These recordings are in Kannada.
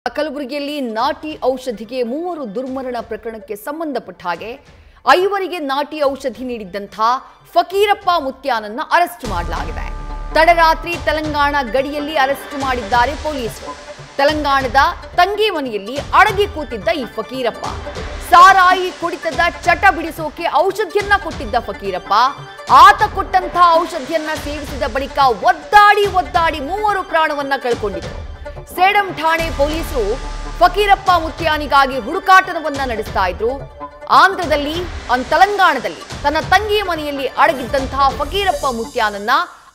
ಕಲಬುರಗಿಯಲ್ಲಿ ನಾಟಿ ಔಷಧಿಗೆ ಮೂವರು ದುರ್ಮರಣ ಪ್ರಕರಣಕ್ಕೆ ಸಂಬಂಧಪಟ್ಟ ಹಾಗೆ ಐವರಿಗೆ ನಾಟಿ ಔಷಧಿ ನೀಡಿದ್ದಂಥ ಫಕೀರಪ್ಪ ಮುತ್ಯಾನನ್ನ ಅರೆಸ್ಟ್ ಮಾಡಲಾಗಿದೆ. ತಡರಾತ್ರಿ ತೆಲಂಗಾಣ ಗಡಿಯಲ್ಲಿ ಅರೆಸ್ಟ್ ಮಾಡಿದ್ದಾರೆ ಪೊಲೀಸರು. ತೆಲಂಗಾಣದ ತಂಗಿ ಮನೆಯಲ್ಲಿ ಅಡಗಿ ಕೂತಿದ್ದ ಈ ಫಕೀರಪ್ಪ ಸಾರಾಯಿ ಕುಡಿತದ ಚಟ ಬಿಡಿಸೋಕೆ ಔಷಧಿಯನ್ನ ಕೊಟ್ಟಿದ್ದ ಫಕೀರಪ್ಪ ಆತ ಕೊಟ್ಟಂತ ಔಷಧಿಯನ್ನ ಸೇವಿಸಿದ ಬಳಿಕ ಒದ್ದಾಡಿ ಮೂವರು ಪ್ರಾಣವನ್ನ ಕಳ್ಕೊಂಡಿದ್ರು. ಸೇಡಂ ಠಾಣೆ ಪೊಲೀಸರು ಫಕೀರಪ್ಪ ಮುತ್ಯಾನಿಗಾಗಿ ಹುಡುಕಾಟವನ್ನ ನಡೆಸ್ತಾ ಇದ್ರು. ಆಂಧ್ರದಲ್ಲಿ ತೆಲಂಗಾಣದಲ್ಲಿ ತನ್ನ ತಂಗಿಯ ಮನೆಯಲ್ಲಿ ಅಡಗಿದ್ದಂತಹ ಫಕೀರಪ್ಪ ಮುತ್ಯಾನನ್ನ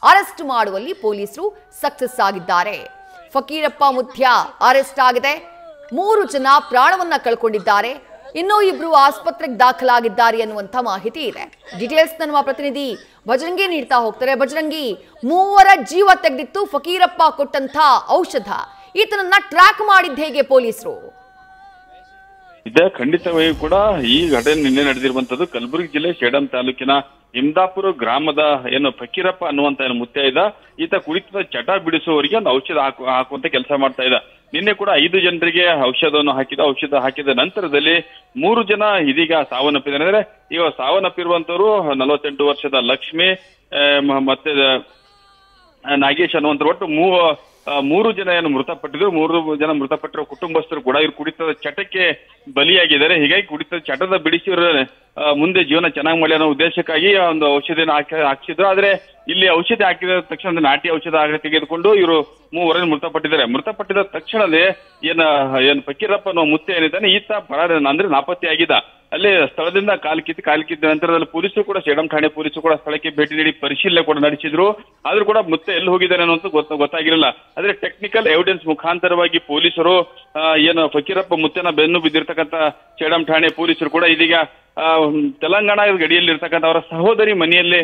ಅರೆಸ್ಟ್ ಮಾಡುವಲ್ಲಿ ಪೊಲೀಸರು ಸಕ್ಸಸ್ ಆಗಿದ್ದಾರೆ. ಫಕೀರಪ್ಪ ಮುತ್ಯ ಅರೆಸ್ಟ್ ಆಗಿದೆ. 3 ಜನ ಪ್ರಾಣವನ್ನ ಕಳ್ಕೊಂಡಿದ್ದಾರೆ. ಇನ್ನೂ 2 ಆಸ್ಪತ್ರೆಗೆ ದಾಖಲಾಗಿದ್ದಾರೆ ಅನ್ನುವಂಥ ಮಾಹಿತಿ ಇದೆ. ಡೀಟೇಲ್ಸ್ ನಮ್ಮ ಪ್ರತಿನಿಧಿ ಭಜರಂಗಿ ನೀಡ್ತಾ ಹೋಗ್ತಾರೆ. ಭಜರಂಗಿ, 3 ಜೀವ ತೆಗೆದಿತ್ತು ಫಕೀರಪ್ಪ ಕೊಟ್ಟಂತ ಔಷಧ. ಈತನನ್ನ ಟ್ರ್ಯಾಕ್ ಮಾಡಿದ್ದ ಹೇಗೆ ಪೊಲೀಸರು? ಇದೆ ಖಂಡಿತವಾಗಿ ಕೂಡ ಈ ಘಟನೆ ನಿನ್ನೆ ನಡೆದಿರುವಂತದ್ದು ಕಲಬುರಗಿ ಜಿಲ್ಲೆ ಸೇಡಂ ತಾಲೂಕಿನ ಇಮ್ದಾಪುರ ಗ್ರಾಮದ ಏನು ಫಕೀರಪ್ಪ ಅನ್ನುವಂತ ಮುತ್ಯ ಇದ್ದ. ಈತ ಕುಡಿತದ ಚಟ ಬಿಡಿಸುವವರಿಗೆ ಒಂದು ಔಷಧ ಹಾಕುವಂತ ಕೆಲಸ ಮಾಡ್ತಾ ಇದ್ದ. ನಿನ್ನೆ ಕೂಡ 5 ಜನರಿಗೆ ಔಷಧ ಹಾಕಿದ ನಂತರದಲ್ಲಿ 3 ಜನ ಇದೀಗ ಸಾವನ್ನಪ್ಪಿದ್ದಾರೆ. ಅಂದ್ರೆ ಈಗ ಸಾವನ್ನಪ್ಪಿರುವಂತವರು 48 ವರ್ಷದ ಲಕ್ಷ್ಮಿ ಮತ್ತೆ ನಾಗೇಶ್ ಅನ್ನುವಂತ ಒಟ್ಟು 3 ಜನ ಏನು ಮೃತಪಟ್ಟಿದ್ರು. 3 ಜನ ಮೃತಪಟ್ಟಿರೋ ಕುಟುಂಬಸ್ಥರು ಕೂಡ ಇವ್ರು ಕುಡಿತದ ಚಟಕ್ಕೆ ಬಲಿಯಾಗಿದ್ದಾರೆ. ಹೀಗಾಗಿ ಕುಡಿತದ ಚಟದ ಬಿಡಿಸಿ ಮುಂದೆ ಜೀವನ ಚೆನ್ನಾಗಿ ಮಾಡಲಿ ಅನ್ನೋ ಉದ್ದೇಶಕ್ಕಾಗಿ ಒಂದು ಔಷಧಿನ ಹಾಕಿದ್ರು. ಆದ್ರೆ ಇಲ್ಲಿ ಔಷಧಿ ಹಾಕಿದ ತಕ್ಷಣ ನಾಟಿ ಔಷಧ ತೆಗೆದುಕೊಂಡು ಇವರು 3 ಮೃತಪಟ್ಟಿದ್ದಾರೆ. ಮೃತಪಟ್ಟಿದ ತಕ್ಷಣವೇ ಏನ್ ಫಕೀರಪ್ಪ ಅನ್ನೋ ಮುತ್ಯ ಏನಿದ್ದಾನೆ ಈತ ಅಂದ್ರೆ ನಾಪತ್ತೆಯಾಗಿದ್ದ. ಅಲ್ಲಿ ಸ್ಥಳದಿಂದ ಕಾಲ್ಕಿದ್ದ ನಂತರದಲ್ಲಿ ಪೊಲೀಸರು ಕೂಡ ಸೇಡಂ ಠಾಣೆ ಪೊಲೀಸರು ಕೂಡ ಸ್ಥಳಕ್ಕೆ ಭೇಟಿ ನೀಡಿ ಪರಿಶೀಲನೆ ಕೂಡ ನಡೆಸಿದ್ರು. ಆದ್ರೂ ಕೂಡ ಮುತ್ಯ ಎಲ್ಲಿ ಹೋಗಿದ್ದಾನೆ ಅನ್ನೋದು ಗೊತ್ತಾಗಿರಲಿಲ್ಲ. ಆದ್ರೆ ಟೆಕ್ನಿಕಲ್ ಎವಿಡೆನ್ಸ್ ಮುಖಾಂತರವಾಗಿ ಪೊಲೀಸರು ಏನು ಫಕೀರಪ್ಪ ಮುತ್ಯನ ಬೆನ್ನು ಬಿದ್ದಿರ್ತಕ್ಕಂಥ ಸೇಡಂ ಠಾಣೆ ಪೊಲೀಸರು ಕೂಡ ಇದೀಗ ತೆಲಂಗಾಣ ಗಡಿಯಲ್ಲಿ ಇರ್ತಕ್ಕಂಥ ಅವರ ಸಹೋದರಿ ಮನೆಯಲ್ಲೇ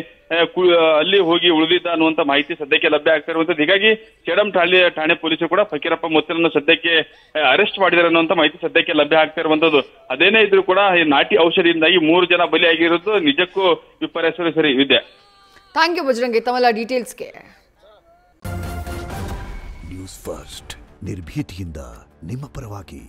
ಅಲ್ಲಿ ಹೋಗಿ ಉಳಿದಿದ್ದ ಅನ್ನುವಂತ ಮಾಹಿತಿ ಸದ್ಯಕ್ಕೆ ಲಭ್ಯ ಆಗ್ತಾ ಇರುವಂತದ್ದು. ಹೀಗಾಗಿ ಸೇಡಂ ಠಾಣೆ ಪೊಲೀಸರು ಕೂಡ ಫಕೀರಪ್ಪ ಮುತ್ಯನನ್ನು ಸದ್ಯಕ್ಕೆ ಅರೆಸ್ಟ್ ಮಾಡಿದ್ದಾರೆ ಅನ್ನುವಂತ ಮಾಹಿತಿ ಸದ್ಯಕ್ಕೆ ಲಭ್ಯ ಆಗ್ತಾ ಇರುವಂತದ್ದು. ಅದೇನೇ ಇದ್ರೂ ಕೂಡ ಈ ನಾಟಿ ಔಷಧಿಯಿಂದಾಗಿ 3 ಜನ ಬಲಿಯಾಗಿರೋದು ನಿಜಕ್ಕೂ ವಿಪರ್ಯಾಸ ಸರಿ ಇದೆ. ಥ್ಯಾಂಕ್ ಯು ಬಜರಂಗಿ ತಮ್ಮೆಲ್ಲ ಡೀಟೇಲ್ಸ್ಗೆ. ನ್ಯೂಸ್ ಫಸ್ಟ್ ನಿರ್ಭೀತಿಯಿಂದ ನಿಮ್ಮ ಪರವಾಗಿ.